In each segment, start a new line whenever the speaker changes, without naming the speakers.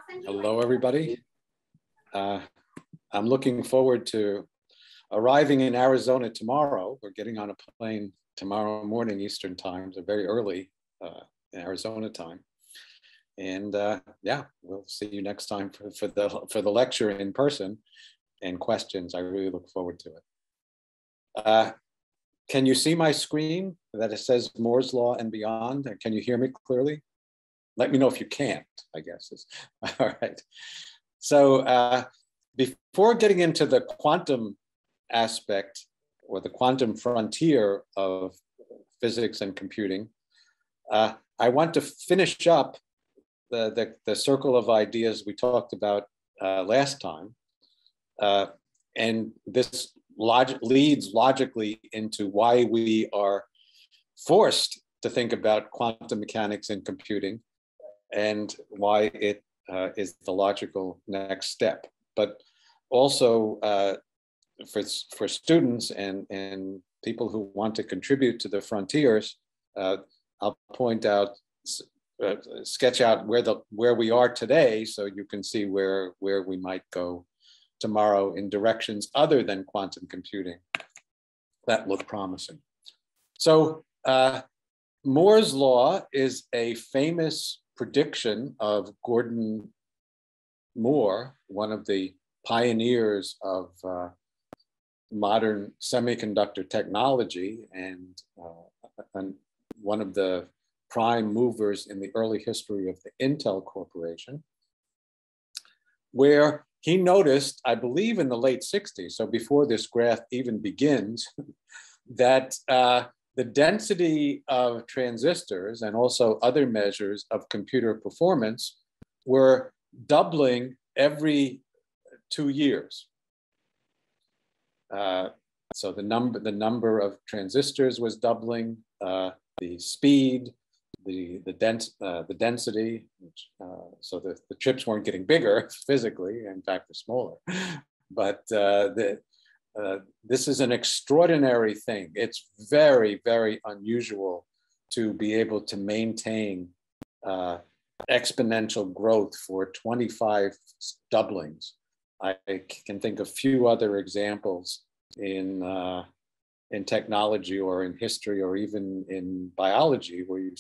Hello, everybody. I'm looking forward to arriving in Arizona tomorrow. We're getting on a plane tomorrow morning Eastern time, so very early in Arizona time. And yeah, we'll see you next time for the lecture in person and questions. I really look forward to it. Can you see my screen that it says Moore's Law and beyond? Can you hear me clearly? Let me know if you can't, I guess. All right. So before getting into the quantum aspect or the quantum frontier of physics and computing, I want to finish up the circle of ideas we talked about last time. And this leads logically into why we are forced to think about quantum mechanics in computing and why it is the logical next step. But also for students and people who want to contribute to the frontiers, I'll point out, sketch out where we are today, so you can see where we might go tomorrow in directions other than quantum computing that look promising. So Moore's Law is a famous prediction of Gordon Moore, one of the pioneers of modern semiconductor technology and one of the prime movers in the early history of the Intel Corporation, where he noticed, I believe in the late 60s, so before this graph even begins, that the density of transistors and also other measures of computer performance were doubling every 2 years. So the number of transistors was doubling, the speed, the density, so the chips weren't getting bigger physically, in fact, they're smaller. But this is an extraordinary thing. It's very, very unusual to be able to maintain exponential growth for 25 doublings. I can think of few other examples in technology or in history or even in biology where you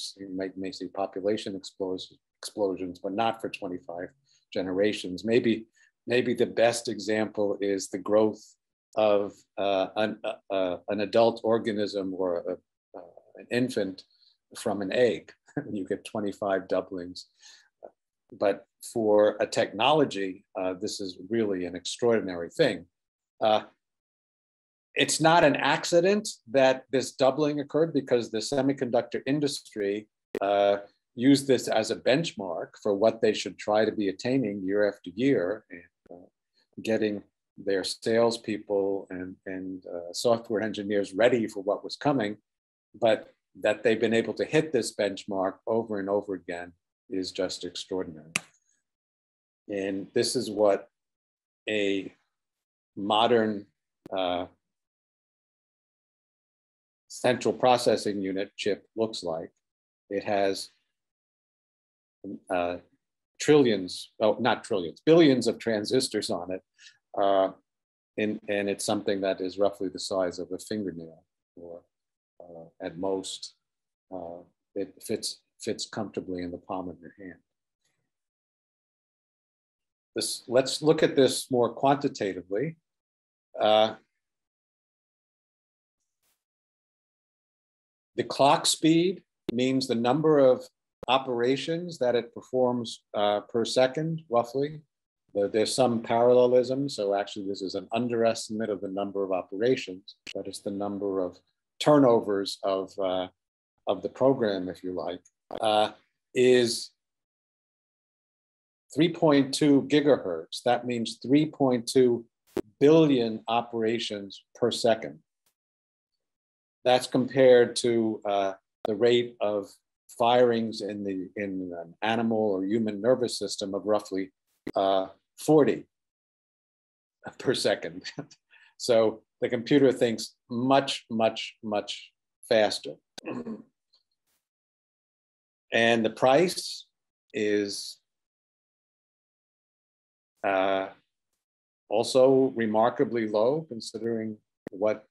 may see population explosions, but not for 25 generations. Maybe the best example is the growth of an adult organism or an infant from an egg. You get 25 doublings. But for a technology, this is really an extraordinary thing. It's not an accident that this doubling occurred, because the semiconductor industry used this as a benchmark for what they should try to be attaining year after year, and getting their salespeople and software engineers ready for what was coming. But that they've been able to hit this benchmark over and over again is just extraordinary. And this is what a modern central processing unit chip looks like. It has trillions, oh, not trillions, billions of transistors on it. And it's something that is roughly the size of a fingernail, or at most, it fits comfortably in the palm of your hand. Let's look at this more quantitatively. The clock speed means the number of operations that it performs per second, roughly. There's some parallelism, so actually this is an underestimate of the number of operations, but it's the number of turnovers of the program, if you like, is 3.2 gigahertz. That means 3.2 billion operations per second. That's compared to the rate of firings in an animal or human nervous system of roughly 40 per second. So the computer thinks much, much, much faster. And the price is Also remarkably low considering what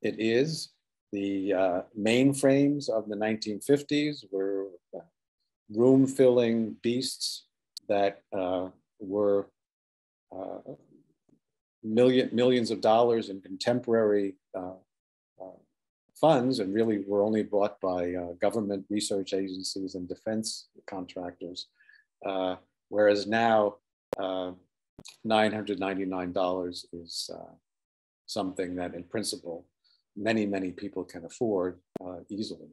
it is. The mainframes of the 1950s were room-filling beasts that were millions of dollars in contemporary funds, and really were only bought by government research agencies and defense contractors. Whereas now, $999 is something that in principle, many people can afford easily.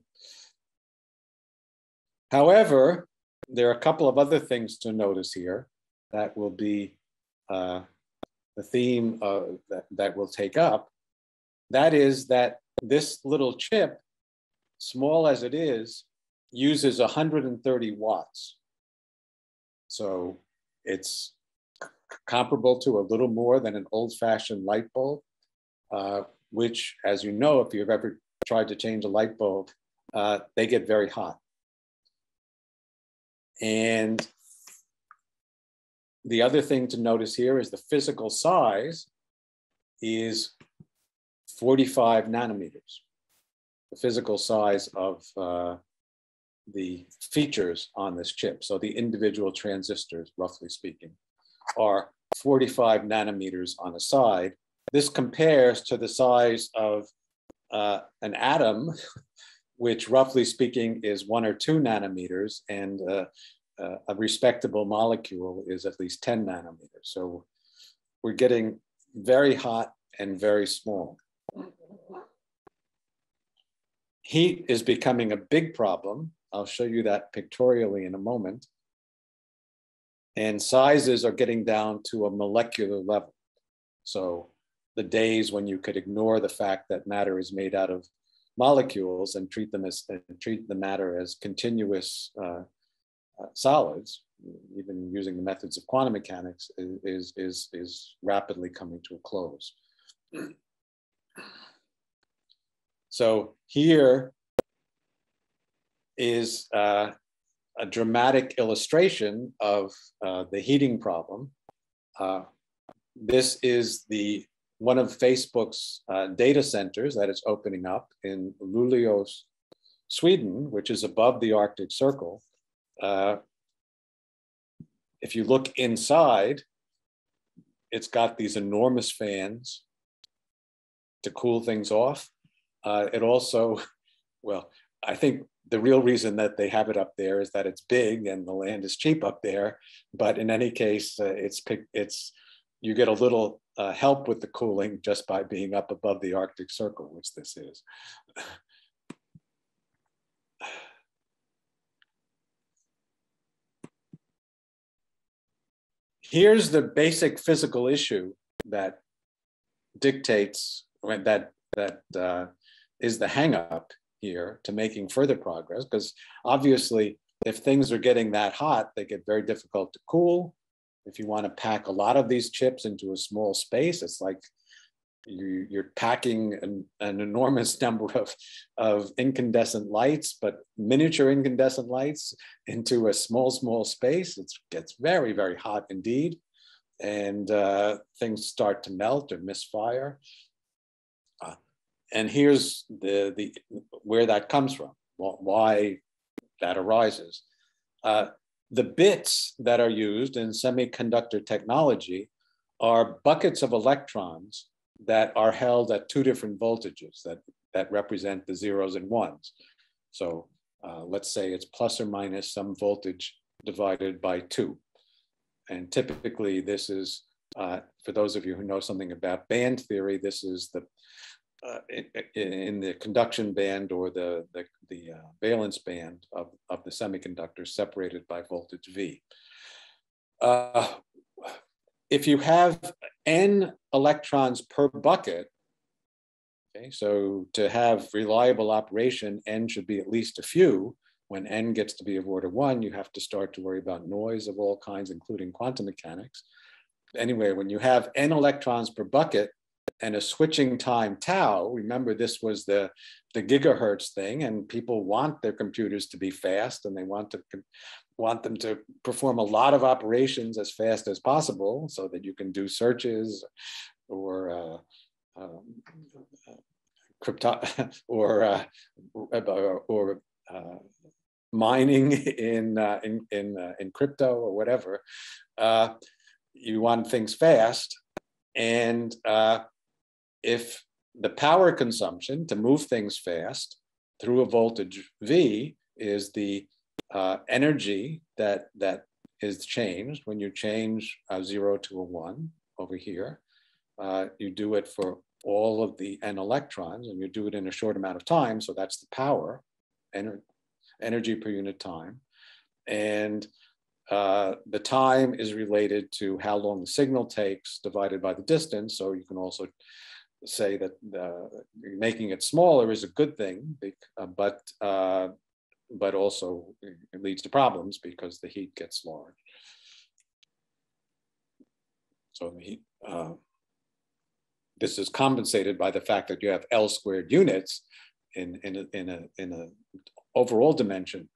However, there are a couple of other things to notice here that will be the theme that we'll take up. That is that this little chip, small as it is, uses 130 watts. So it's comparable to a little more than an old-fashioned light bulb, which, as you know, if you've ever tried to change a light bulb, they get very hot. And the other thing to notice here is the physical size is 45 nanometers. The physical size of the features on this chip, so the individual transistors, roughly speaking, are 45 nanometers on a side. This compares to the size of an atom, which roughly speaking is 1 or 2 nanometers, and a respectable molecule is at least 10 nanometers. So we're getting very hot and very small. Heat is becoming a big problem. I'll show you that pictorially in a moment. And sizes are getting down to a molecular level. So the days when you could ignore the fact that matter is made out of molecules and treat the matter as continuous solids, even using the methods of quantum mechanics, is rapidly coming to a close. So here is a dramatic illustration of the heating problem. This is one of Facebook's data centers that is opening up in Luleå, Sweden, which is above the Arctic Circle. If you look inside, it's got these enormous fans to cool things off. It also, well, I think the real reason that they have it up there is that it's big and the land is cheap up there. But in any case, you get a little help with the cooling just by being up above the Arctic Circle, which this is. Here's the basic physical issue that dictates, that is the hang-up here to making further progress, because obviously if things are getting that hot, they get very difficult to cool. If you want to pack a lot of these chips into a small space, it's like you're packing an enormous number of incandescent lights, but miniature incandescent lights into a small space. It gets very, very hot indeed. And things start to melt or misfire. And here's where that comes from, why that arises. The bits that are used in semiconductor technology are buckets of electrons that are held at 2 different voltages that represent the zeros and ones. So let's say it's plus or minus some voltage divided by 2. And typically this is, for those of you who know something about band theory, this is in the conduction band or the valence band of the semiconductor separated by voltage V. If you have n electrons per bucket, okay, so to have reliable operation, n should be at least a few. When n gets to be of order 1, you have to start to worry about noise of all kinds, including quantum mechanics. Anyway, when you have n electrons per bucket and a switching time tau, remember this was the gigahertz thing, and people want their computers to be fast, and they want to, want them to perform a lot of operations as fast as possible so that you can do searches or crypto or mining in crypto or whatever. You want things fast, and if the power consumption to move things fast through a voltage V is the energy that is changed when you change a 0 to a 1 over here. You do it for all of the n electrons, and you do it in a short amount of time, so that's the power, energy per unit time. And the time is related to how long the signal takes divided by the distance. So you can also say that making it smaller is a good thing, but also it leads to problems because the heat gets large. So the heat, this is compensated by the fact that you have L squared units in a overall dimension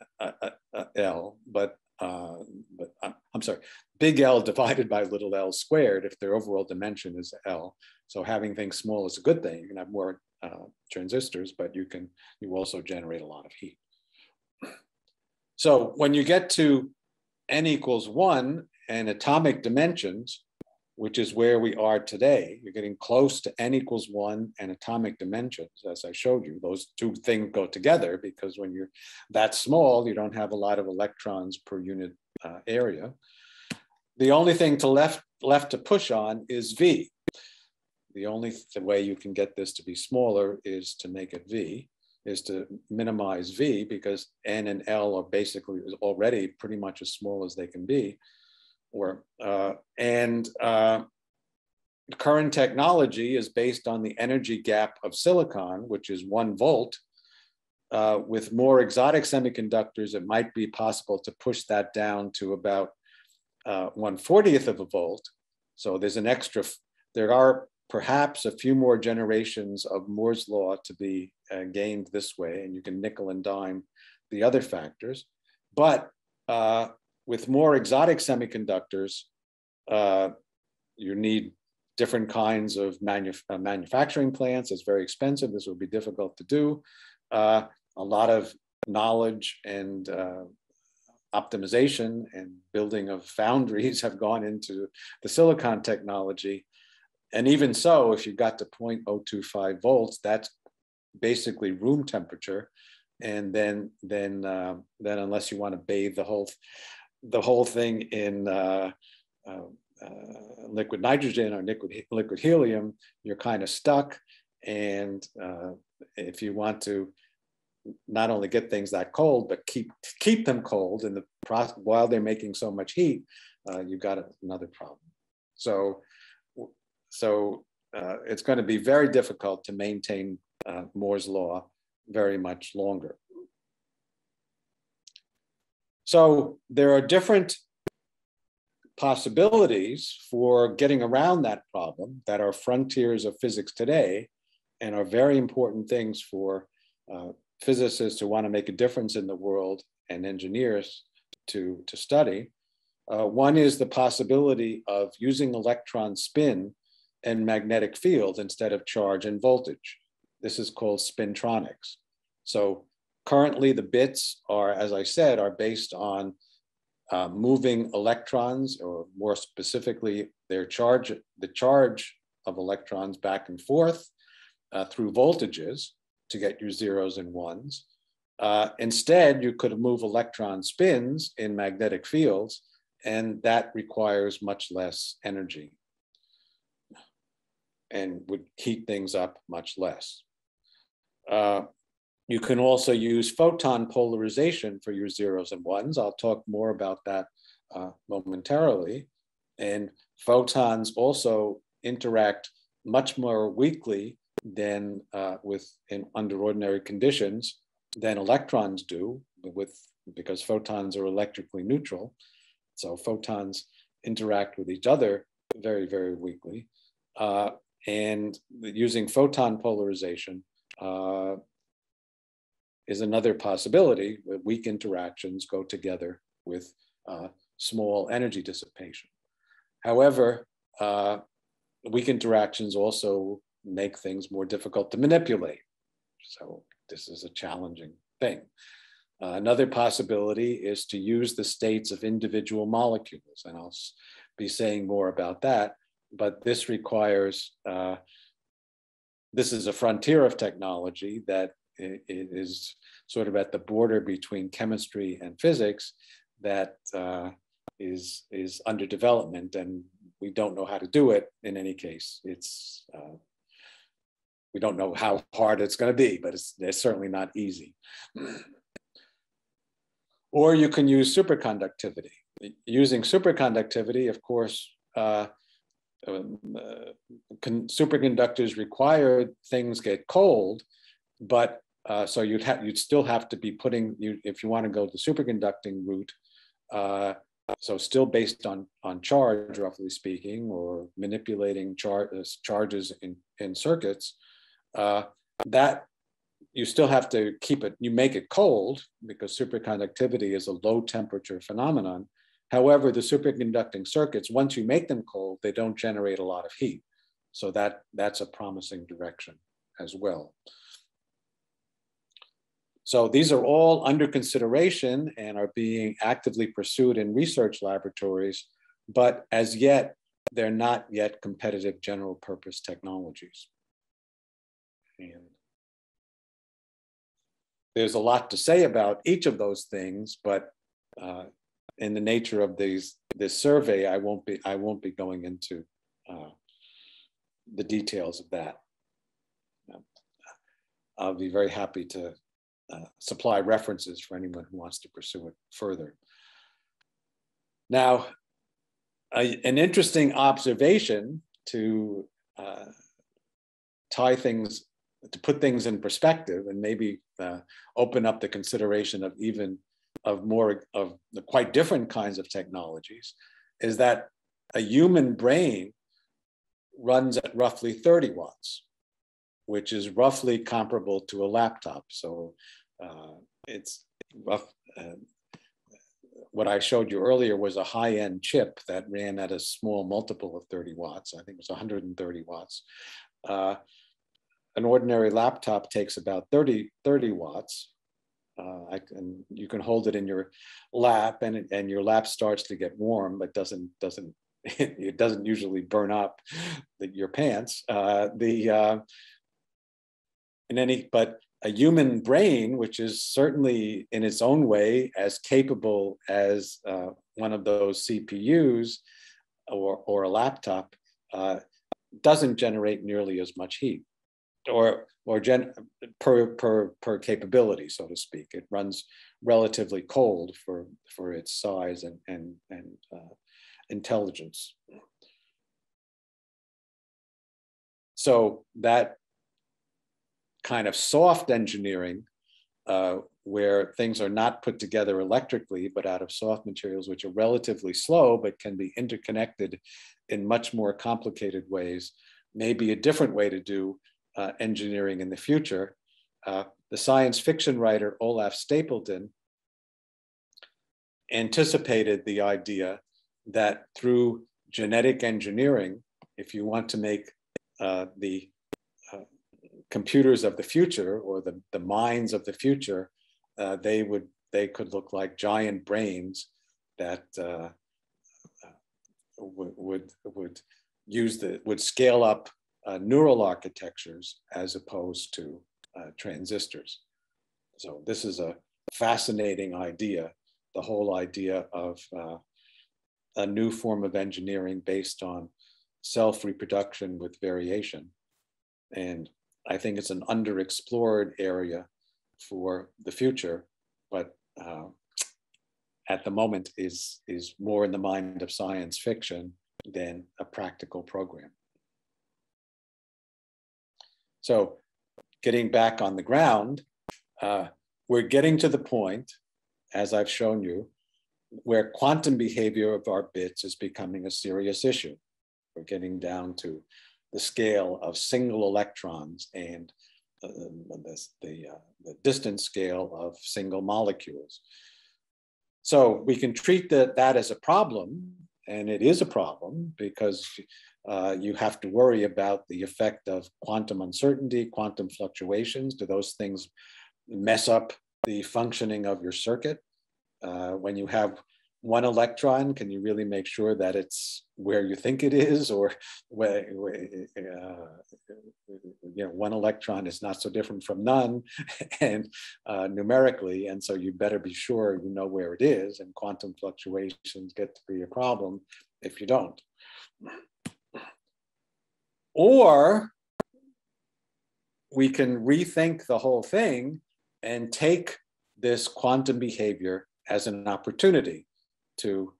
L, but I'm sorry, big L divided by little l squared if their overall dimension is L. So having things small is a good thing. You can have more transistors, but you also generate a lot of heat. So when you get to n equals 1 and atomic dimensions, which is where we are today, you're getting close to n equals 1 and atomic dimensions, as I showed you. Those two things go together because when you're that small, you don't have a lot of electrons per unit area. The only thing left to push on is V. The only way you can get this to be smaller is to make it V, is to minimize V, because N and L are basically already pretty much as small as they can be. Current technology is based on the energy gap of silicon, which is 1 volt. With more exotic semiconductors, it might be possible to push that down to about 1/40th of a volt. So there's an extra, there are perhaps a few more generations of Moore's law to be gained this way, and you can nickel and dime the other factors. But with more exotic semiconductors, you need different kinds of manufacturing plants. It's very expensive. This will be difficult to do. A lot of knowledge and optimization and building of foundries have gone into the silicon technology. And even so, if you got to 0.025 volts, that's basically room temperature. And then unless you want to bathe the whole thing in liquid nitrogen or liquid helium, you're kind of stuck. And if you want to not only get things that cold, but keep them cold in the process while they're making so much heat, you've got another problem. So it's going to be very difficult to maintain Moore's law very much longer. So there are different possibilities for getting around that problem that are frontiers of physics today and are very important things for physicists who want to make a difference in the world and engineers to study. One is the possibility of using electron spin and magnetic field instead of charge and voltage. This is called spintronics. So currently the bits are, as I said, are based on moving electrons, or more specifically, the charge of electrons back and forth through voltages to get your zeros and ones. Instead, you could move electron spins in magnetic fields, and that requires much less energy and would heat things up much less. You can also use photon polarization for your zeros and ones. I'll talk more about that momentarily. And photons also interact much more weakly than under ordinary conditions than electrons do, because photons are electrically neutral. So photons interact with each other very, very weakly. And using photon polarization is another possibility where weak interactions go together with small energy dissipation. However, weak interactions also make things more difficult to manipulate. So this is a challenging thing. Another possibility is to use the states of individual molecules, and I'll be saying more about that, but this requires, this is a frontier of technology that it is sort of at the border between chemistry and physics that is under development, and we don't know how to do it in any case. It's, we don't know how hard it's going to be, but it's certainly not easy. Or you can use superconductivity. Using superconductivity, of course, superconductors require things get cold, but so you'd still have to be putting, if you want to go the superconducting route, so still based on charge, roughly speaking, or manipulating charges in circuits, that you still have to keep it, you make it cold because superconductivity is a low temperature phenomenon. However, the superconducting circuits, once you make them cold, they don't generate a lot of heat. So that's a promising direction as well. So these are all under consideration and are being actively pursued in research laboratories, but as yet, they're not yet competitive general purpose technologies. And there's a lot to say about each of those things, but in the nature of this survey, I won't be going into the details of that. I'll be very happy to supply references for anyone who wants to pursue it further. Now, an interesting observation to tie things, to put things in perspective, and maybe open up the consideration of more of the quite different kinds of technologies, is that a human brain runs at roughly 30 watts, which is roughly comparable to a laptop. So it's rough. What I showed you earlier was a high-end chip that ran at a small multiple of 30 watts. I think it was 130 watts. An ordinary laptop takes about 30 watts. You can hold it in your lap, and your lap starts to get warm, but it doesn't usually burn up your pants. But a human brain, which is certainly in its own way as capable as one of those CPUs or a laptop, doesn't generate nearly as much heat, or per capability, so to speak. It runs relatively cold for its size and intelligence. So that kind of soft engineering, where things are not put together electrically, but out of soft materials, which are relatively slow, but can be interconnected in much more complicated ways, may be a different way to do engineering in the future. The science fiction writer Olaf Stapledon anticipated the idea that through genetic engineering, if you want to make the computers of the future, or the minds of the future, they could look like giant brains that would scale up neural architectures as opposed to transistors. So this is a fascinating idea, the whole idea of a new form of engineering based on self-reproduction with variation. And I think it's an underexplored area for the future, but at the moment is more in the mind of science fiction than a practical program. So getting back on the ground, we're getting to the point, as I've shown you, where quantum behavior of our bits is becoming a serious issue. We're getting down to the scale of single electrons and the distance scale of single molecules. So we can treat that as a problem, and it is a problem because you have to worry about the effect of quantum uncertainty, quantum fluctuations. Do those things mess up the functioning of your circuit? When you have one electron, can you really make sure that it's where you think it is, or one electron is not so different from none, and numerically, and so you better be sure you know where it is. And quantum fluctuations get to be a problem if you don't. Or we can rethink the whole thing and take this quantum behavior as an opportunity to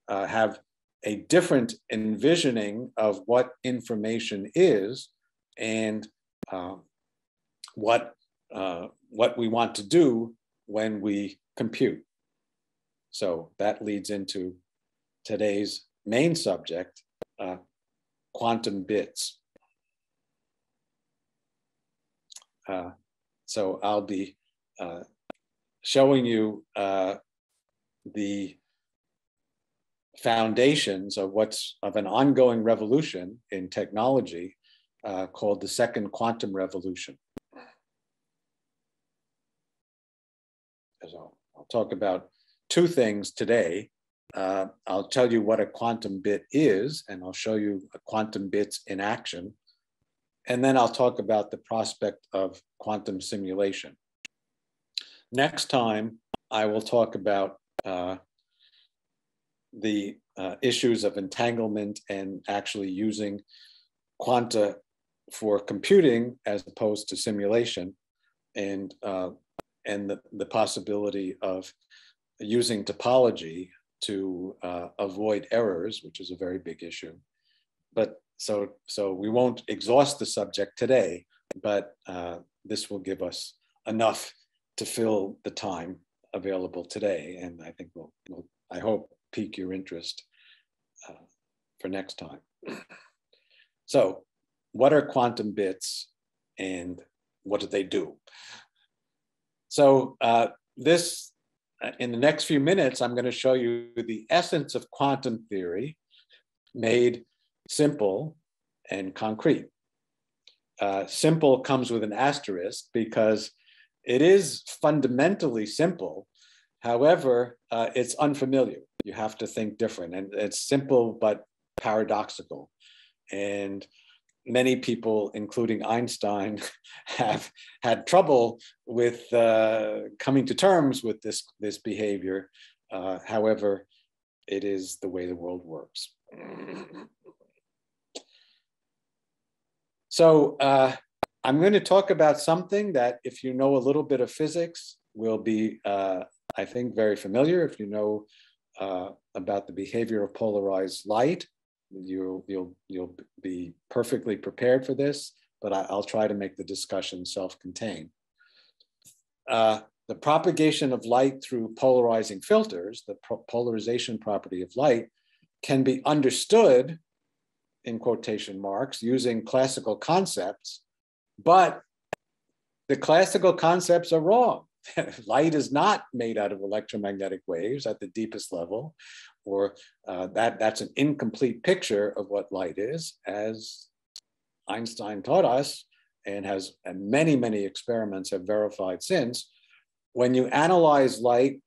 have a different envisioning of what information is and what we want to do when we compute. So that leads into today's main subject, quantum bits. So I'll be showing you the foundations of an ongoing revolution in technology called the second quantum revolution. So I'll talk about two things today. I'll tell you what a quantum bit is, and I'll show you quantum bits in action. And then I'll talk about the prospect of quantum simulation. Next time, I will talk about the issues of entanglement and actually using quanta for computing as opposed to simulation, and the possibility of using topology to avoid errors, which is a very big issue. But so we won't exhaust the subject today, but this will give us enough to fill the time available today, and I think will I hope pique your interest for next time. So, what are quantum bits, and what do they do? So in the next few minutes, I'm going to show you the essence of quantum theory made simple and concrete. Simple comes with an asterisk because it is fundamentally simple. However, it's unfamiliar. You have to think different, and it's simple but paradoxical. And many people, including Einstein, have had trouble with coming to terms with this behavior. However, it is the way the world works. So I'm going to talk about something that, if you know a little bit of physics, will be, I think, very familiar. If you know about the behavior of polarized light, you'll be perfectly prepared for this, but I'll try to make the discussion self-contained. The propagation of light through polarizing filters, the polarization property of light, can be understood, in quotation marks, using classical concepts, but the classical concepts are wrong. Light is not made out of electromagnetic waves at the deepest level, or that's an incomplete picture of what light is, as Einstein taught us, and many, many experiments have verified since. When you analyze light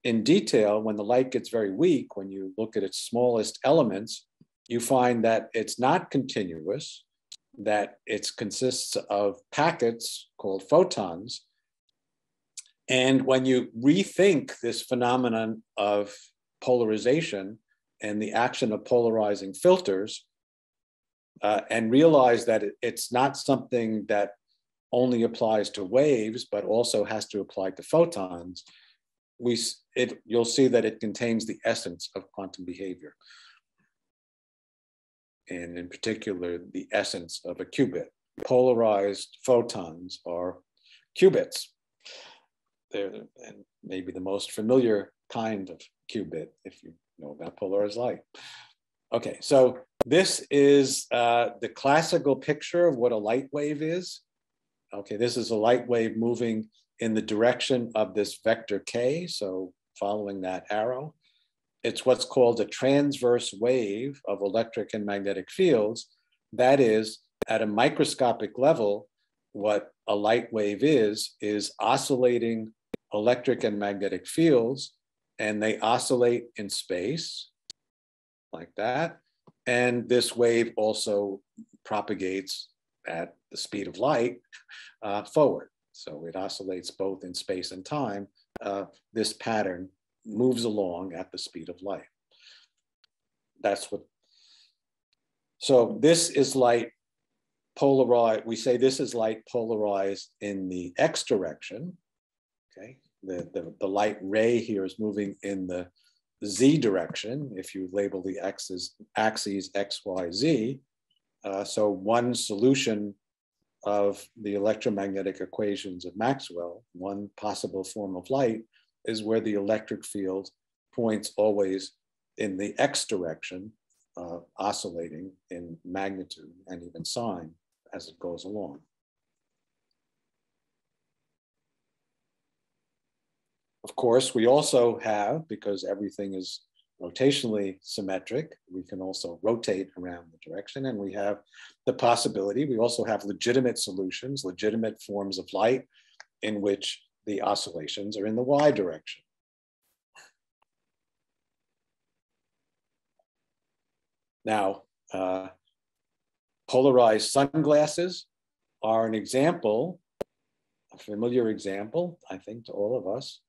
in detail, when the light gets very weak, when you look at its smallest elements, you find that it's not continuous, that it consists of packets called photons. And when you rethink this phenomenon of polarization and the action of polarizing filters, and realize that it's not something that only applies to waves, but also has to apply to photons, you'll see that it contains the essence of quantum behavior. And in particular, the essence of a qubit. Polarized photons are qubits. They're maybe the most familiar kind of qubit, if you know about polarized light. Okay, so this is the classical picture of what a light wave is. Okay, this is a light wave moving in the direction of this vector k, so following that arrow. It's what's called a transverse wave of electric and magnetic fields. That is, at a microscopic level, what a light wave is oscillating electric and magnetic fields, and they oscillate in space like that. And this wave also propagates at the speed of light forward. So it oscillates both in space and time. This pattern moves along at the speed of light. That's what, so this is light polarized. We say this is light polarized in the X direction. Okay, the light ray here is moving in the Z direction if you label the axes X, Y, Z. So one solution of the electromagnetic equations of Maxwell, one possible form of light, is where the electric field points always in the X direction, oscillating in magnitude and even sign as it goes along. Of course, we also have, because everything is rotationally symmetric, we can also rotate around the direction, and we have the possibility, we also have legitimate solutions, legitimate forms of light in which the oscillations are in the Y direction. Now, polarized sunglasses are an example, a familiar example, I think, to all of us,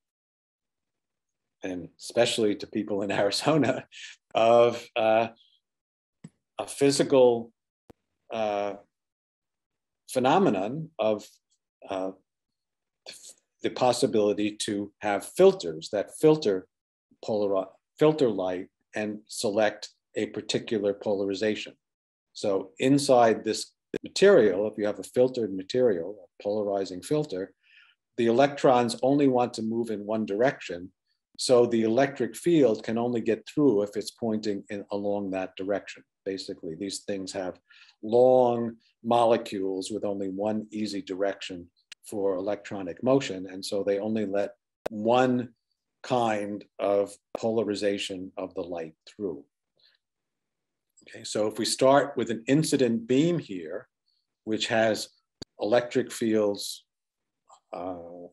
and especially to people in Arizona, of a physical phenomenon of the possibility to have filters that filter light and select a particular polarization. So inside this material, if you have a filtered material, a polarizing filter, the electrons only want to move in one direction. So the electric field can only get through if it's pointing along that direction. Basically, these things have long molecules with only one easy direction for electronic motion. And so they only let one kind of polarization of the light through. Okay, so if we start with an incident beam here, which has electric fields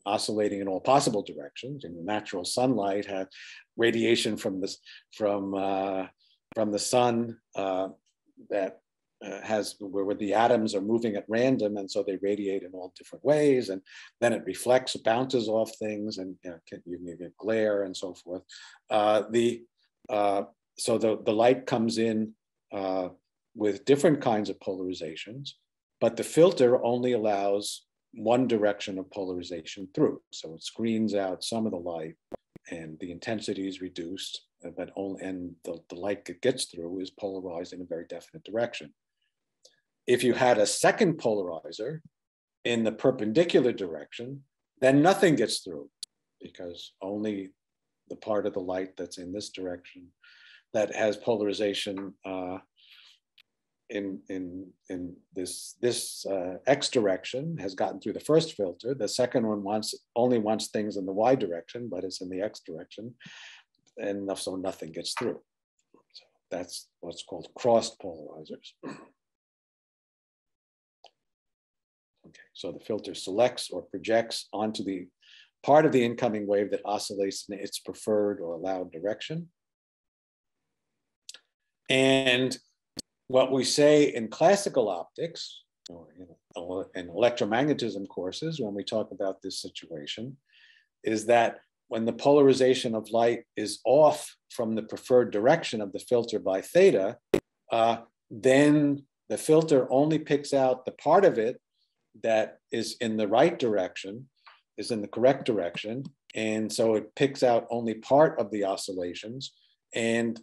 oscillating in all possible directions, and the natural sunlight has radiation from the sun that has where the atoms are moving at random, and so they radiate in all different ways, and then it reflects, bounces off things, and you can get glare and so forth. So the light comes in with different kinds of polarizations, but the filter only allows one direction of polarization through. So it screens out some of the light, and the intensity is reduced, but the light that gets through is polarized in a very definite direction. If you had a second polarizer in the perpendicular direction, then nothing gets through, because only the part of the light that's in this direction that has polarization in this X direction has gotten through the first filter. The second one only wants things in the Y direction, but it's in the X direction, and so nothing gets through. So that's what's called crossed polarizers. Okay, so the filter selects or projects onto the part of the incoming wave that oscillates in its preferred or allowed direction. And what we say in classical optics, or in electromagnetism courses, when we talk about this situation, is that when the polarization of light is off from the preferred direction of the filter by theta, then the filter only picks out the part of it that is in the right direction, is in the correct direction. And so it picks out only part of the oscillations, and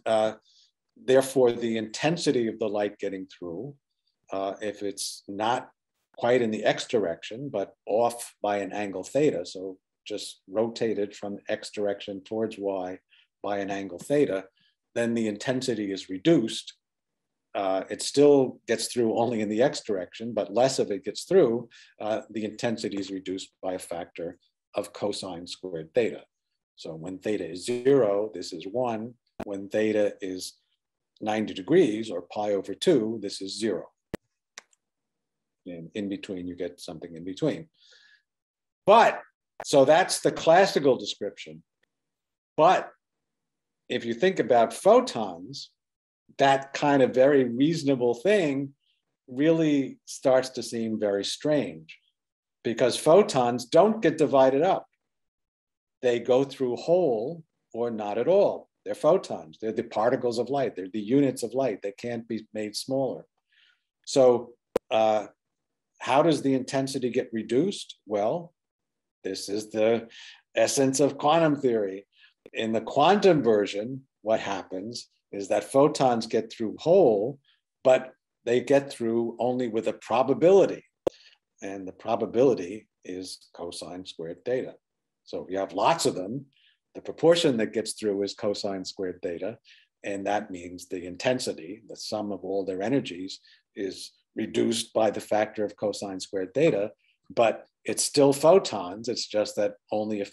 therefore the intensity of the light getting through, if it's not quite in the X direction, but off by an angle theta, so just rotated from X direction towards Y by an angle theta, then the intensity is reduced. It still gets through only in the X direction, but less of it gets through. The intensity is reduced by a factor of cosine squared theta. So when theta is 0, this is 1. When theta is 90 degrees, or pi over 2, this is 0. And in between, you get something in between. But, so that's the classical description. But if you think about photons, that kind of very reasonable thing really starts to seem very strange, because photons don't get divided up. They go through whole or not at all. They're photons. They're the particles of light. They're the units of light. They can't be made smaller. So how does the intensity get reduced? Well, this is the essence of quantum theory. In the quantum version, what happens is that photons get through whole, but they get through only with a probability. And the probability is cosine squared theta. So you have lots of them. The proportion that gets through is cosine squared theta. And that means the intensity, the sum of all their energies, is reduced by the factor of cosine squared theta. But it's still photons. It's just that only a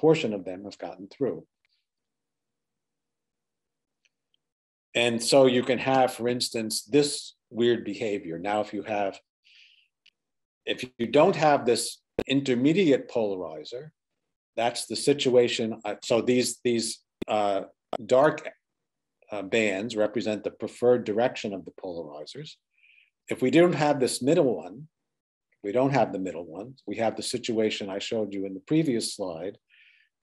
portion of them have gotten through. And so you can have, for instance, this weird behavior. Now, if you don't have this intermediate polarizer, that's the situation. So these dark bands represent the preferred direction of the polarizers. If we don't have this middle one, we don't have the middle one. We have the situation I showed you in the previous slide,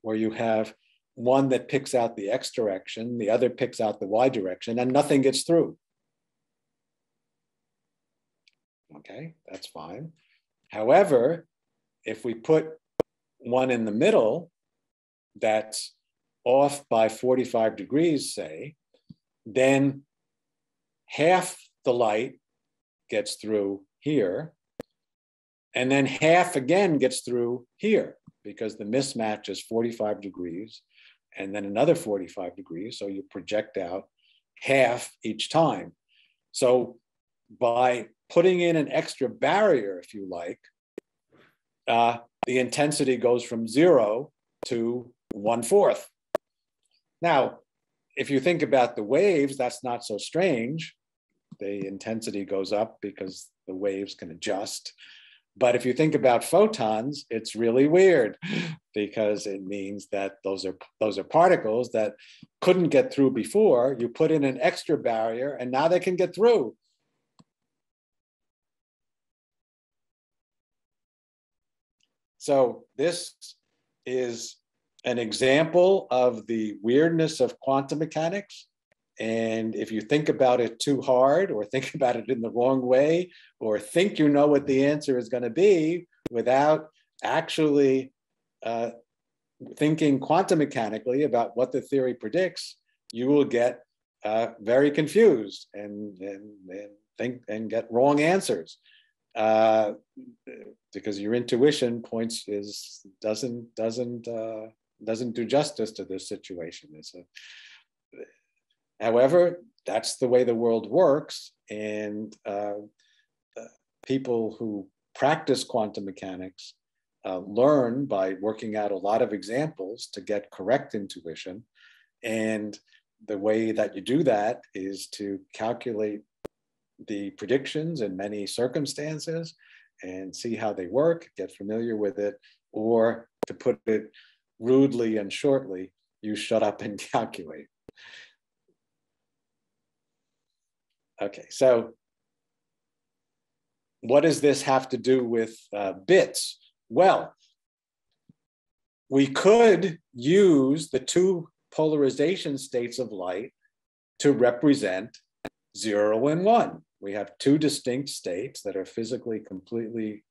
where you have one that picks out the x direction, the other picks out the y direction, and nothing gets through. Okay, that's fine. However, if we put one in the middle that's off by 45 degrees, say, then half the light gets through here, and then half again gets through here, because the mismatch is 45 degrees and then another 45 degrees. So you project out half each time. So by putting in an extra barrier, if you like, the intensity goes from 0 to 1/4. Now, if you think about the waves, that's not so strange. The intensity goes up because the waves can adjust. But if you think about photons, it's really weird, because it means that those are particles that couldn't get through before. You put in an extra barrier and now they can get through. So this is an example of the weirdness of quantum mechanics. And if you think about it too hard, or think about it in the wrong way, or think you know what the answer is going to be without actually thinking quantum mechanically about what the theory predicts, you will get very confused and get wrong answers. Because your intuition doesn't do justice to this situation. However, that's the way the world works, and people who practice quantum mechanics learn by working out a lot of examples to get correct intuition. And the way that you do that is to calculate the predictions in many circumstances and see how they work, get familiar with it, or to put it rudely and shortly, you shut up and calculate. Okay, so what does this have to do with bits? Well, we could use the two polarization states of light to represent 0 and 1. We have two distinct states that are physically completely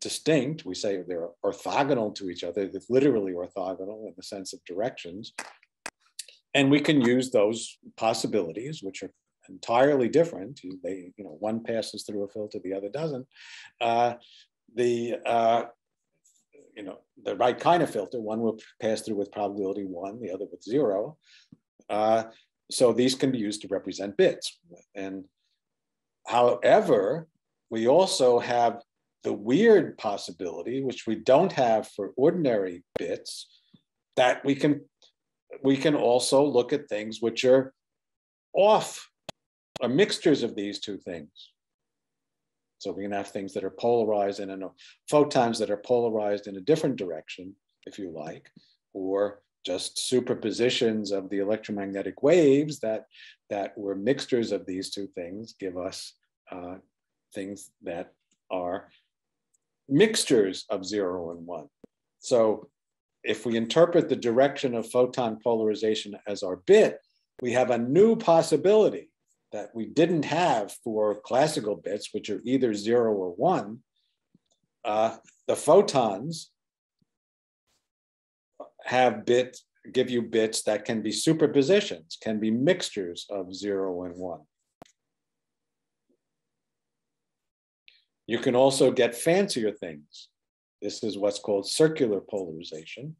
distinct. We say they're orthogonal to each other. They're literally orthogonal in the sense of directions. And we can use those possibilities, which are entirely different. One passes through a filter, the other doesn't. The right kind of filter, one will pass through with probability 1, the other with 0. So these can be used to represent bits. And however, we also have the weird possibility, which we don't have for ordinary bits, that we can also look at things which are off, or mixtures of these two things. So we can have things that are polarized and photons that are polarized in a different direction, if you like, or just superpositions of the electromagnetic waves that were mixtures of these two things give us things that are mixtures of 0 and 1. So if we interpret the direction of photon polarization as our bit, we have a new possibility that we didn't have for classical bits, which are either 0 or 1. The photons give you bits that can be superpositions, can be mixtures of 0 and 1. You can also get fancier things. This is what's called circular polarization.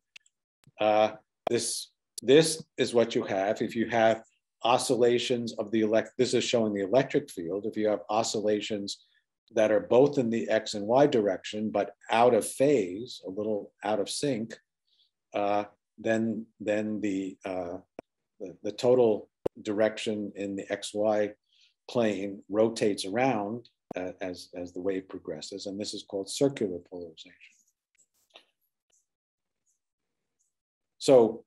This is what you have if you have oscillations of this is showing the electric field. If you have oscillations that are both in the X and Y direction, but out of phase, a little out of sync, then the total direction in the XY plane rotates around as the wave progresses, and this is called circular polarization. So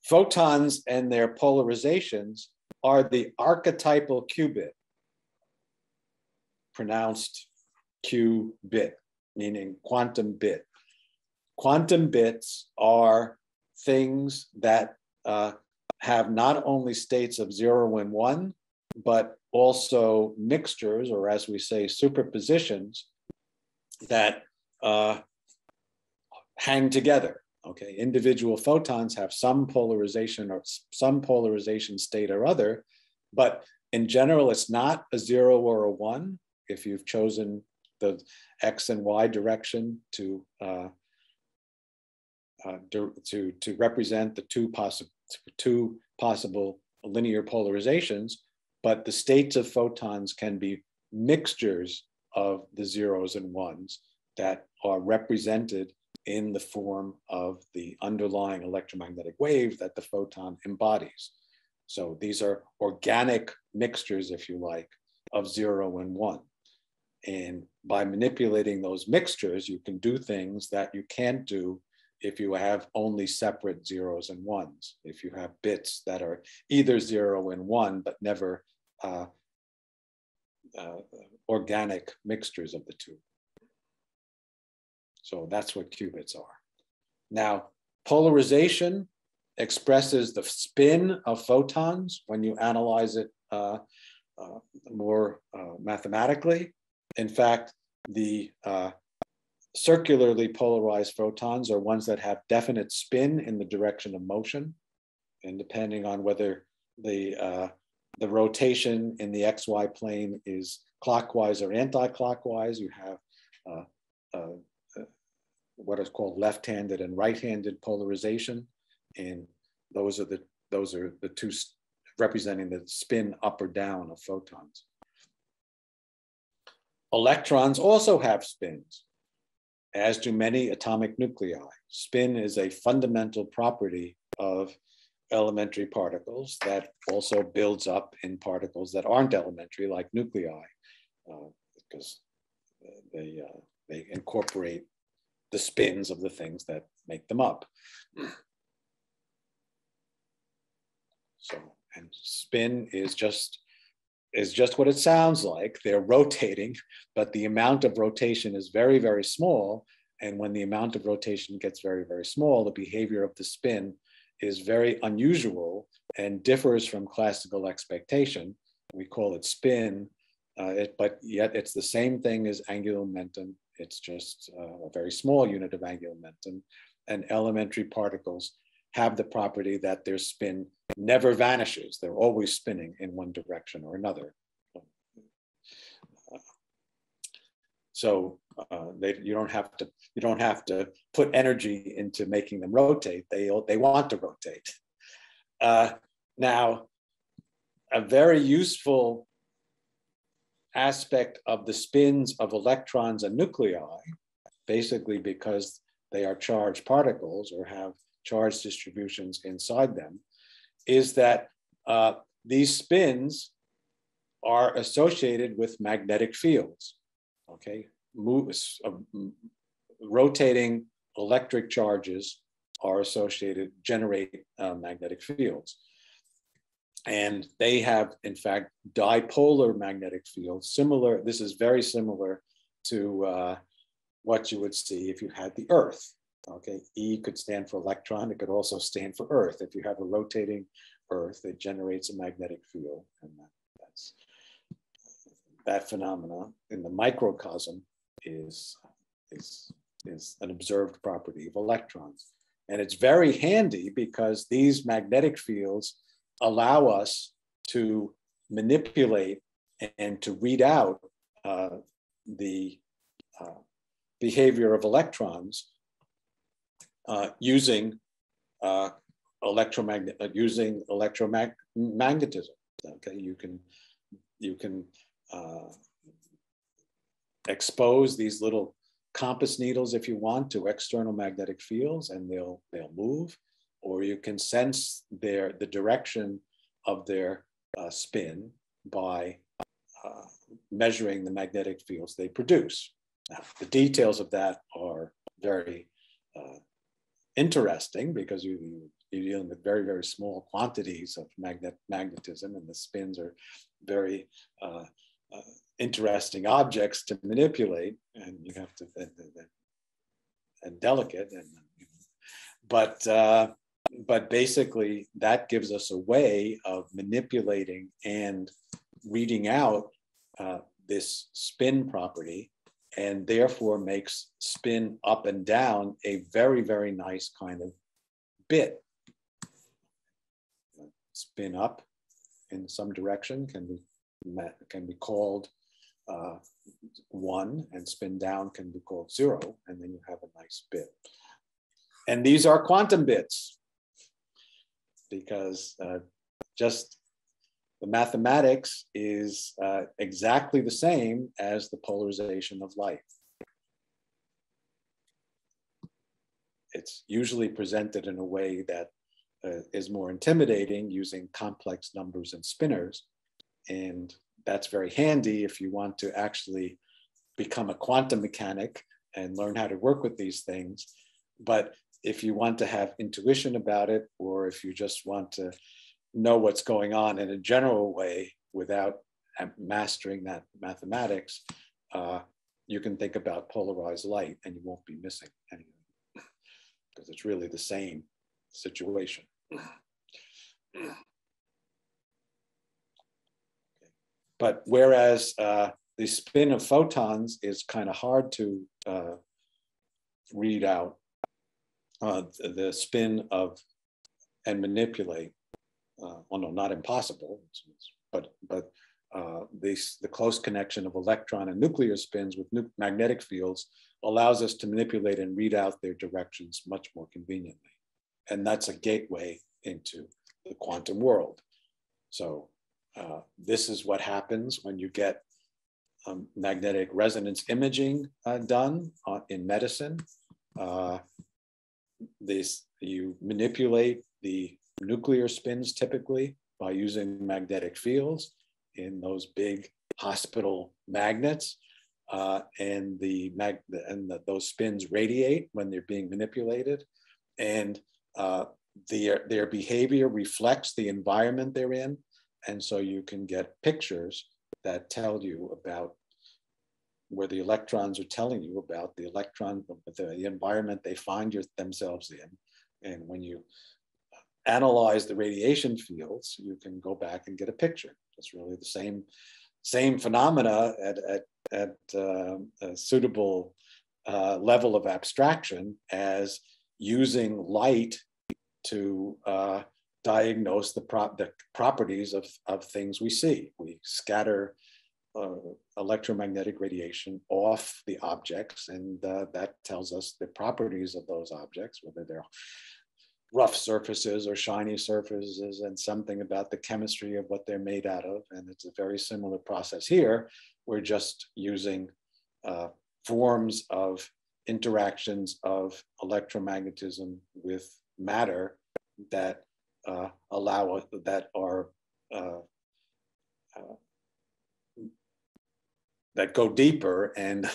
photons and their polarizations are the archetypal qubit, pronounced Q-bit, meaning quantum bit. Quantum bits are things that have not only states of 0 and 1, but also mixtures, or as we say, superpositions that hang together. Okay, individual photons have some polarization or some polarization state or other, but in general, it's not a 0 or a 1 if you've chosen the X and Y direction to represent the two possible linear polarizations, but the states of photons can be mixtures of the 0s and 1s that are represented in the form of the underlying electromagnetic wave that the photon embodies. So these are organic mixtures, if you like, of 0 and 1. And by manipulating those mixtures, you can do things that you can't do if you have only separate 0s and 1s. If you have bits that are either 0 and 1, but never organic mixtures of the two. So that's what qubits are. Now, polarization expresses the spin of photons when you analyze it more mathematically. In fact, the circularly polarized photons are ones that have definite spin in the direction of motion. And depending on whether the rotation in the XY plane is clockwise or anti-clockwise, you have what is called left-handed and right-handed polarization, and those are the two representing the spin up or down of photons. Electrons also have spins, as do many atomic nuclei. Spin is a fundamental property of elementary particles that also builds up in particles that aren't elementary, like nuclei, because they incorporate the spins of the things that make them up. So, and spin is just what it sounds like. They're rotating, but the amount of rotation is very, very small. And when the amount of rotation gets very, very small, the behavior of the spin is very unusual and differs from classical expectation. We call it spin, but yet it's the same thing as angular momentum. It's just a very small unit of angular momentum. And elementary particles have the property that their spin never vanishes. They're always spinning in one direction or another. So you don't have to put energy into making them rotate. They want to rotate. Now, a very useful aspect of the spins of electrons and nuclei, basically because they are charged particles or have charge distributions inside them, is that these spins are associated with magnetic fields, okay? Rotating electric charges are associated, generate magnetic fields. And they have, in fact, dipolar magnetic fields, similar, this is very similar to what you would see if you had the Earth, okay? E could stand for electron, it could also stand for Earth. If you have a rotating Earth, it generates a magnetic field, and that's that phenomena in the microcosm is an observed property of electrons. And it's very handy because these magnetic fields allow us to manipulate and to read out the behavior of electrons using electromagnetism. Okay, you can expose these little compass needles, if you want, to external magnetic fields, and they'll move, or you can sense the direction of their spin by measuring the magnetic fields they produce. Now, the details of that are very interesting because you're dealing with very, very small quantities of magnetism, and the spins are very interesting objects to manipulate, and you have to, and delicate, but basically that gives us a way of manipulating and reading out this spin property, and therefore makes spin up and down a very, very nice kind of bit. Spin up in some direction can be called 1, and spin down can be called 0, and then you have a nice bit. And these are quantum bits because just the mathematics is exactly the same as the polarization of light. It's usually presented in a way that is more intimidating, using complex numbers and spinners. And that's very handy if you want to actually become a quantum mechanic and learn how to work with these things. But if you want to have intuition about it, or if you just want to know what's going on in a general way without mastering that mathematics, you can think about polarized light and you won't be missing anything because it's really the same situation. But whereas the spin of photons is kind of hard to read out, the spin of and manipulate, well, no, not impossible, but the close connection of electron and nuclear spins with magnetic fields allows us to manipulate and read out their directions much more conveniently. And that's a gateway into the quantum world. So this is what happens when you get magnetic resonance imaging done in medicine. You manipulate the nuclear spins typically by using magnetic fields in those big hospital magnets, and those spins radiate when they're being manipulated, and their behavior reflects the environment they're in, and so you can get pictures that tell you about where the electrons are telling you about the environment they find themselves in. And when you analyze the radiation fields, you can go back and get a picture. It's really the same phenomena at a suitable level of abstraction as using light to diagnose the properties of things we see. We scatter electromagnetic radiation off the objects, and that tells us the properties of those objects, whether they're rough surfaces or shiny surfaces, and something about the chemistry of what they're made out of. And it's a very similar process here, we're just using forms of interactions of electromagnetism with matter that allow us, that are that go deeper and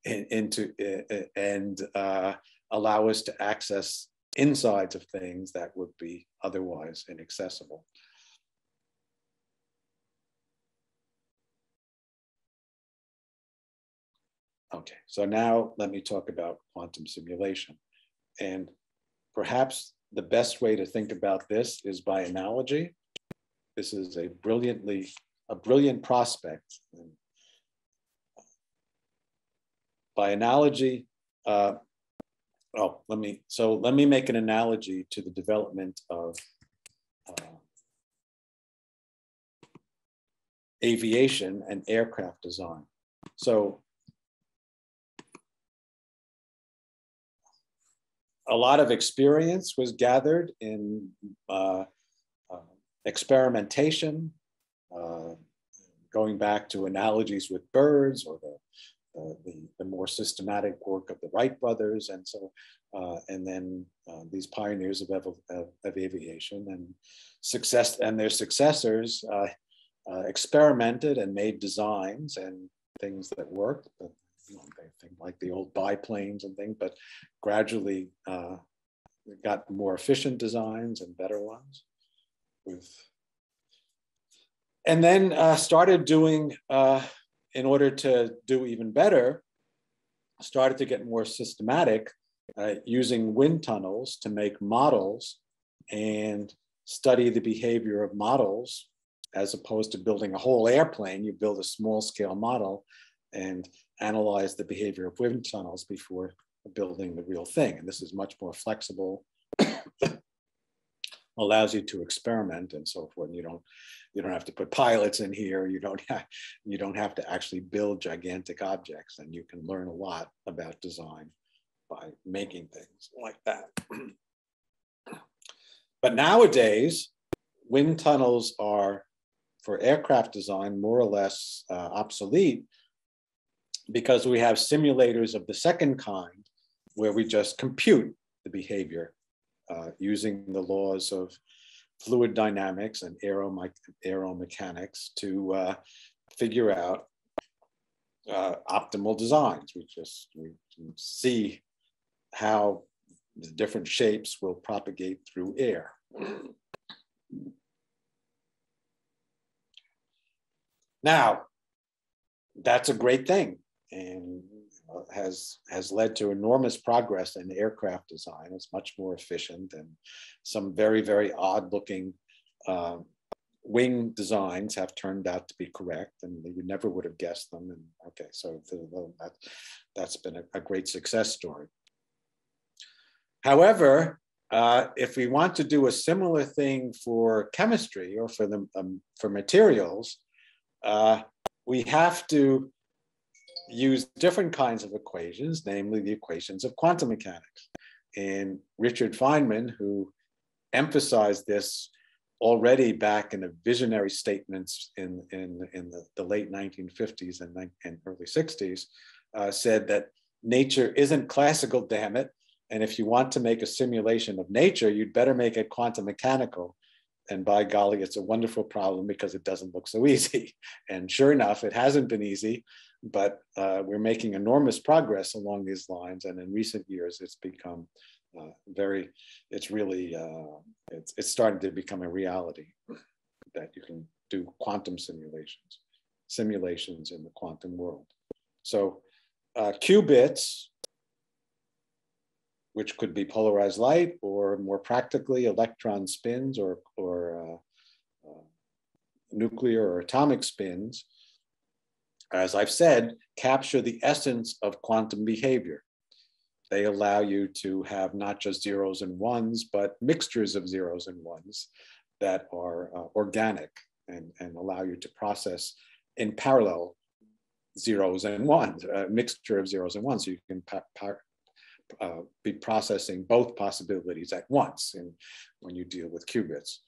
into and allow us to access insides of things that would be otherwise inaccessible. Okay, so now let me talk about quantum simulation. And perhaps the best way to think about this is by analogy. This is a brilliant prospect. By analogy, let me make an analogy to the development of aviation and aircraft design. So a lot of experience was gathered in experimentation, going back to analogies with birds or the more systematic work of the Wright brothers, and so and then these pioneers of aviation and their successors experimented and made designs and things that worked, but things like the old biplanes and things, but gradually got more efficient designs and better ones. And then started doing, in order to do even better, started to get more systematic, using wind tunnels to make models and study the behavior of models, as opposed to building a whole airplane. You build a small scale model and analyze the behavior of wind tunnels before building the real thing. And this is much more flexible, allows you to experiment and so forth. And you don't have to put pilots in here. You don't have to actually build gigantic objects, and you can learn a lot about design by making things like that. But nowadays, wind tunnels are, for aircraft design, more or less obsolete, because we have simulators of the second kind where we just compute the behavior using the laws of fluid dynamics and aeromechanics to figure out optimal designs. We can see how the different shapes will propagate through air. Now, that's a great thing, and has led to enormous progress in aircraft design. It's much more efficient, and some very, very odd looking wing designs have turned out to be correct, and you never would have guessed them. And okay, so that's been a great success story. However, if we want to do a similar thing for chemistry or for materials, we have to use different kinds of equations, namely the equations of quantum mechanics. And Richard Feynman, who emphasized this already back in the visionary statements in the late 1950s and early 60s, said that nature isn't classical, damn it. And if you want to make a simulation of nature, you'd better make it quantum mechanical. And by golly, it's a wonderful problem because it doesn't look so easy. And sure enough, it hasn't been easy, but we're making enormous progress along these lines. And in recent years, it's become it's starting to become a reality that you can do quantum simulations in the quantum world. So qubits, which could be polarized light, or more practically electron spins or nuclear or atomic spins, as I've said, capture the essence of quantum behavior. They allow you to have not just zeros and ones, but mixtures of zeros and ones that are organic and allow you to process in parallel zeros and ones, a mixture of zeros and ones. So you can be processing both possibilities at once when you deal with qubits.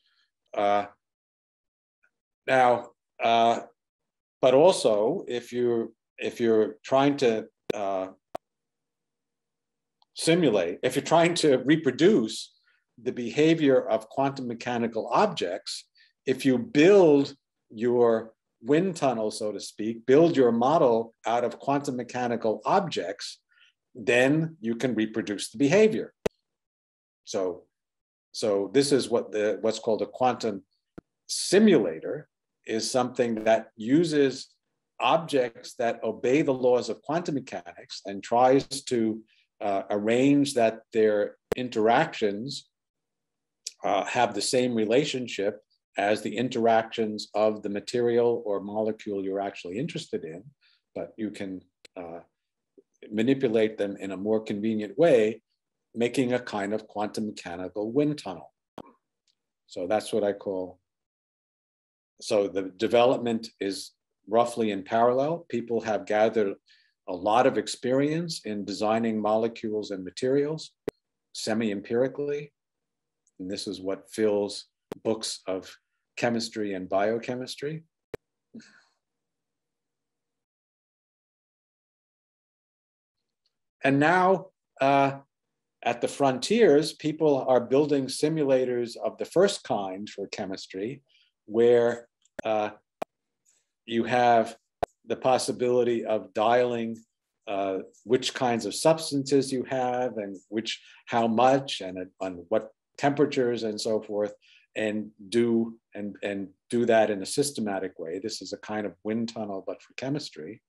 but also if you're trying to simulate, if you're trying to reproduce the behavior of quantum mechanical objects, if you build your wind tunnel, so to speak, build your model out of quantum mechanical objects, then you can reproduce the behavior. So this is what's called a quantum simulator, is something that uses objects that obey the laws of quantum mechanics and tries to arrange that their interactions have the same relationship as the interactions of the material or molecule you're actually interested in, but you can manipulate them in a more convenient way, making a kind of quantum mechanical wind tunnel. So that's what I call, so the development is roughly in parallel. People have gathered a lot of experience in designing molecules and materials semi-empirically. And this is what fills books of chemistry and biochemistry. And now at the frontiers, people are building simulators of the first kind for chemistry, where you have the possibility of dialing which kinds of substances you have and how much and on what temperatures and so forth, and do that in a systematic way. This is a kind of wind tunnel, but for chemistry.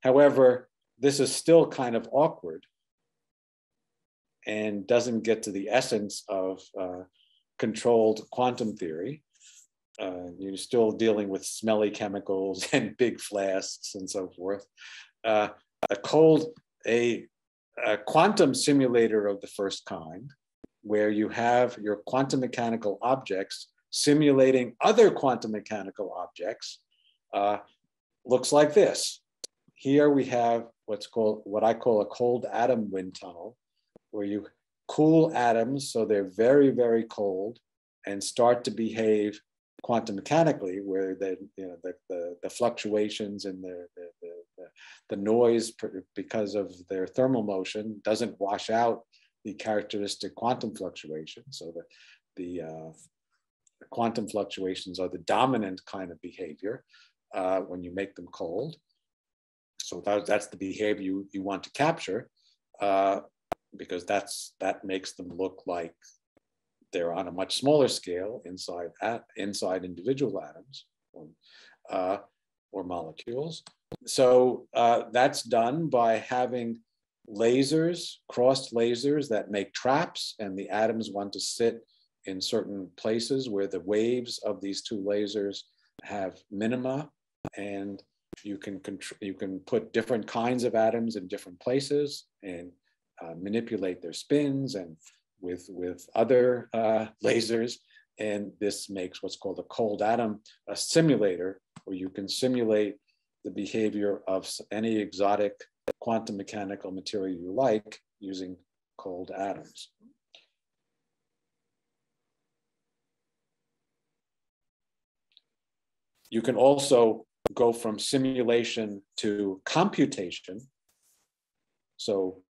However, this is still kind of awkward and doesn't get to the essence of controlled quantum theory. You're still dealing with smelly chemicals and big flasks and so forth. A quantum simulator of the first kind, where you have your quantum mechanical objects simulating other quantum mechanical objects, looks like this. Here we have what I call a cold atom wind tunnel, where you cool atoms so they're very, very cold and start to behave quantum mechanically, where the fluctuations and the noise because of their thermal motion doesn't wash out the characteristic quantum fluctuation. So the quantum fluctuations are the dominant kind of behavior when you make them cold. So that's the behavior you want to capture, because that makes them look like they're on a much smaller scale inside individual atoms or molecules. So that's done by having lasers, crossed lasers that make traps, and the atoms want to sit in certain places where the waves of these two lasers have minima, and you can put different kinds of atoms in different places and manipulate their spins and with other lasers. And this makes what's called a cold atom simulator, where you can simulate the behavior of any exotic quantum mechanical material you like using cold atoms. You can also go from simulation to computation. So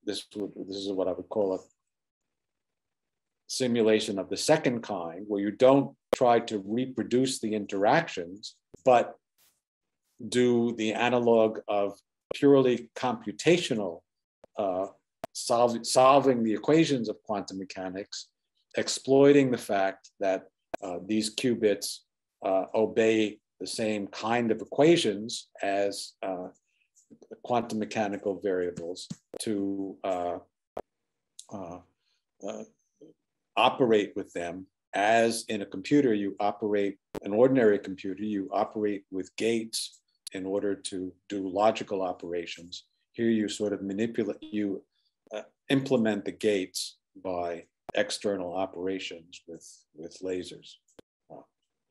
this is what I would call a simulation of the second kind, where you don't try to reproduce the interactions, but do the analog of purely computational solving the equations of quantum mechanics, exploiting the fact that these qubits obey the same kind of equations as quantum mechanical variables to operate with them. As in a computer, you operate, an ordinary computer, you operate with gates in order to do logical operations. Here you sort of implement the gates by external operations with lasers.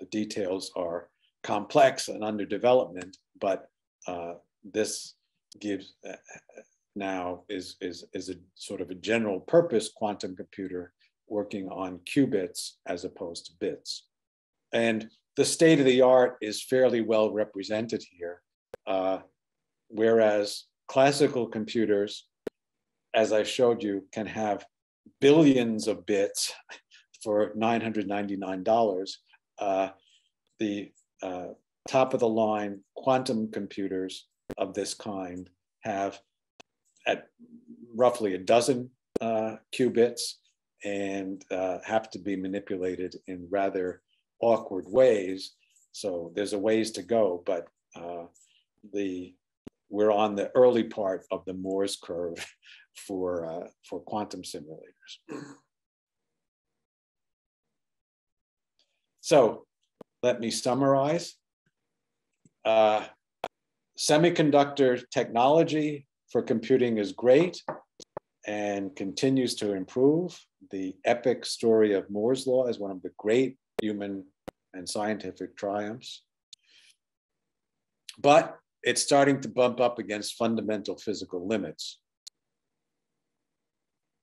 The details are complex and under development, but this gives now is a sort of a general purpose quantum computer working on qubits as opposed to bits. And the state of the art is fairly well represented here. Whereas classical computers, as I showed you, can have billions of bits for $999. The top of the line quantum computers of this kind have at roughly a dozen qubits and have to be manipulated in rather awkward ways. So there's a ways to go, but we're on the early part of the Moore's curve for quantum simulators. So let me summarize. Semiconductor technology for computing is great and continues to improve. The epic story of Moore's law is one of the great human and scientific triumphs. But it's starting to bump up against fundamental physical limits.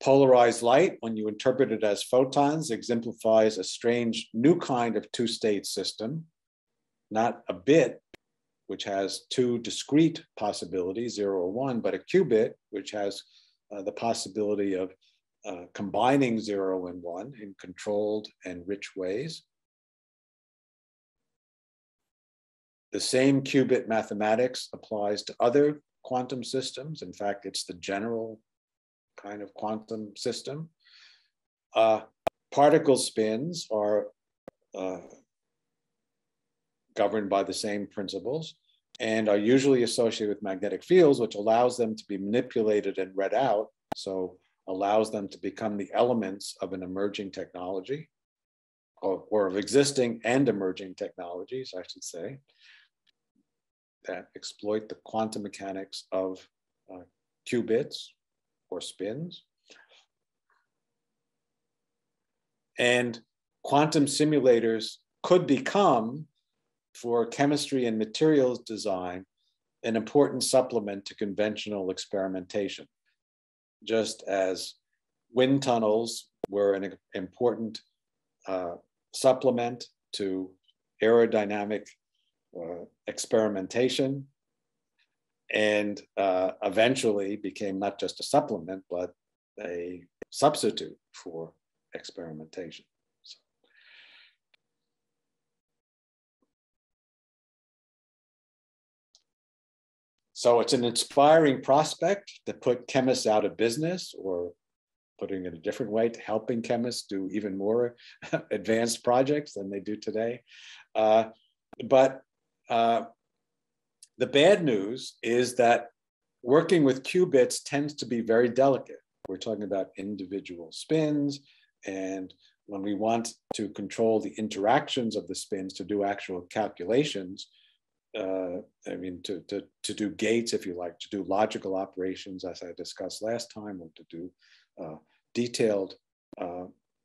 Polarized light, when you interpret it as photons, exemplifies a strange new kind of two-state system, not a bit, which has two discrete possibilities, 0 or 1, but a qubit, which has the possibility of combining 0 and 1 in controlled and rich ways. The same qubit mathematics applies to other quantum systems. In fact, it's the general kind of quantum system. Particle spins are governed by the same principles and are usually associated with magnetic fields, which allows them to be manipulated and read out, so allows them to become the elements of an emerging technology, or of existing and emerging technologies, I should say, that exploit the quantum mechanics of qubits or spins. And quantum simulators could become, for chemistry and materials design, an important supplement to conventional experimentation. Just as wind tunnels were an important supplement to aerodynamic experimentation, and eventually became not just a supplement, but a substitute for experimentation. So it's an inspiring prospect to put chemists out of business, or putting it a different way, to helping chemists do even more advanced projects than they do today. But the bad news is that working with qubits tends to be very delicate. We're talking about individual spins, and when we want to control the interactions of the spins to do actual calculations, I mean, to do gates, if you like, to do logical operations, as I discussed last time, or to do detailed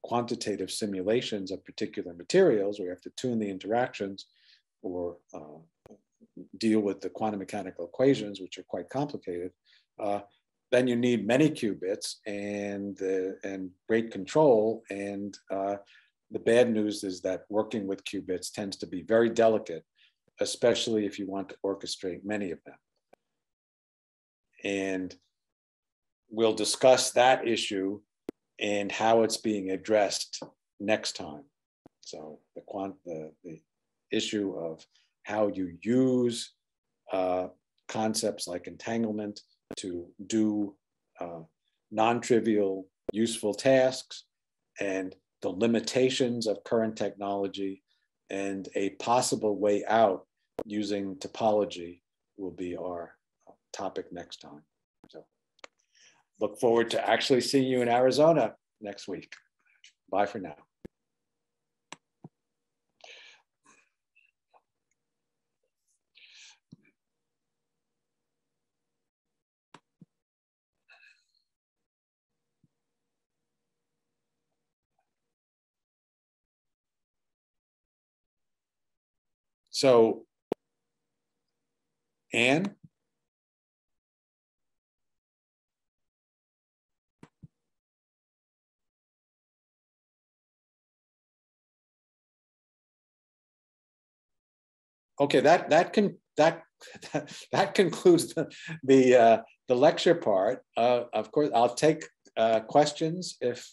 quantitative simulations of particular materials, where you have to tune the interactions or deal with the quantum mechanical equations, which are quite complicated, then you need many qubits and great control. And the bad news is that working with qubits tends to be very delicate, especially if you want to orchestrate many of them. And we'll discuss that issue and how it's being addressed next time. So the issue of how you use concepts like entanglement to do non-trivial, useful tasks, and the limitations of current technology, and a possible way out using topology will be our topic next time. So look forward to actually seeing you in Arizona next week. Bye for now. So, Anne? Okay, that concludes the lecture part. Of course, I'll take questions if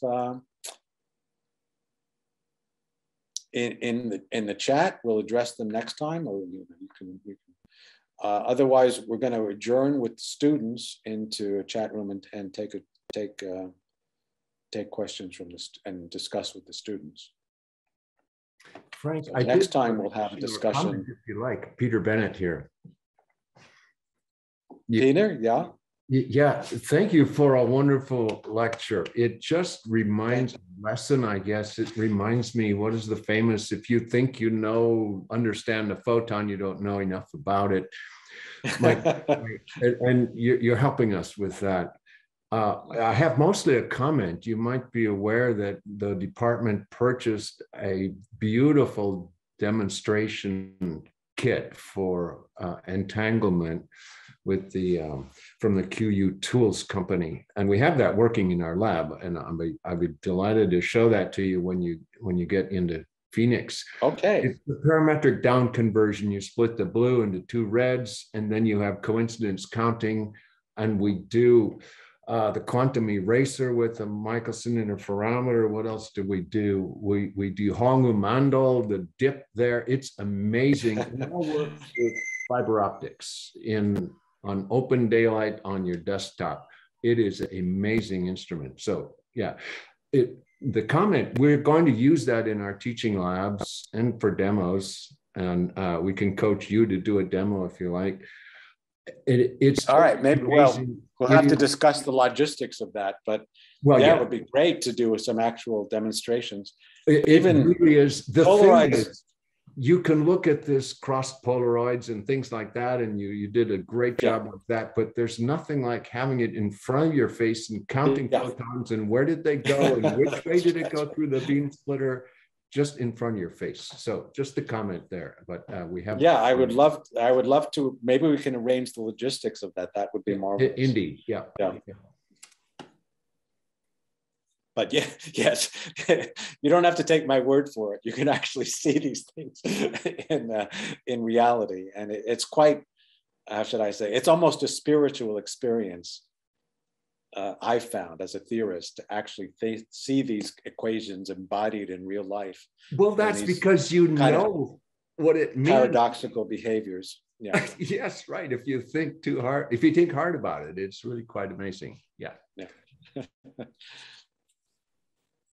in the chat. We'll address them next time, or you can. Otherwise, we're going to adjourn with students into a chat room and take questions from this and discuss with the students.
Frank,
so next time we'll have a discussion.
If you like, Peter Bennett here.
Peter, yeah.
Yeah, thank you for a wonderful lecture. It just reminds lesson, I guess. It reminds me, what is the famous, if you think you know, understand the photon, you don't know enough about it. And you're helping us with that. I have mostly a comment. You might be aware that the department purchased a beautiful demonstration kit for entanglement with the from the QU Tools company, and we have that working in our lab. And I'd be delighted to show that to you when you get into Phoenix.
Okay.
It's the parametric down conversion. You split the blue into two reds, and then you have coincidence counting, and we do the quantum eraser with a Michelson interferometer. What else do we do? We do Hongu Mandel, the dip there. It's amazing. It all works with fiber optics on open daylight on your desktop. It is an amazing instrument. So yeah, the comment, we're going to use that in our teaching labs and for demos, and we can coach you to do a demo if you like. It's
all right. Maybe we'll have to discuss the logistics of that, but yeah, it would be great to do some actual demonstrations.
It really is. The
polarized,
thing is, you can look at this cross Polaroids and things like that, and you did a great job of that. But there's nothing like having it in front of your face and counting photons and where did they go and which way did it go through the beam splitter. Just in front of your face. So just a comment there, but we have.
Yeah, I would love to, maybe we can arrange the logistics of that. That would be marvelous.
Indeed, yeah.
But yeah, yes, you don't have to take my word for it. You can actually see these things in reality. And it's quite, how should I say, it's almost a spiritual experience. I found as a theorist to actually see these equations embodied in real life.
Well, that's because you know what it means.
Paradoxical behaviors. Yeah.
Yes, right. If you think too hard, if you think hard about it, it's really quite amazing. Yeah.
Yeah.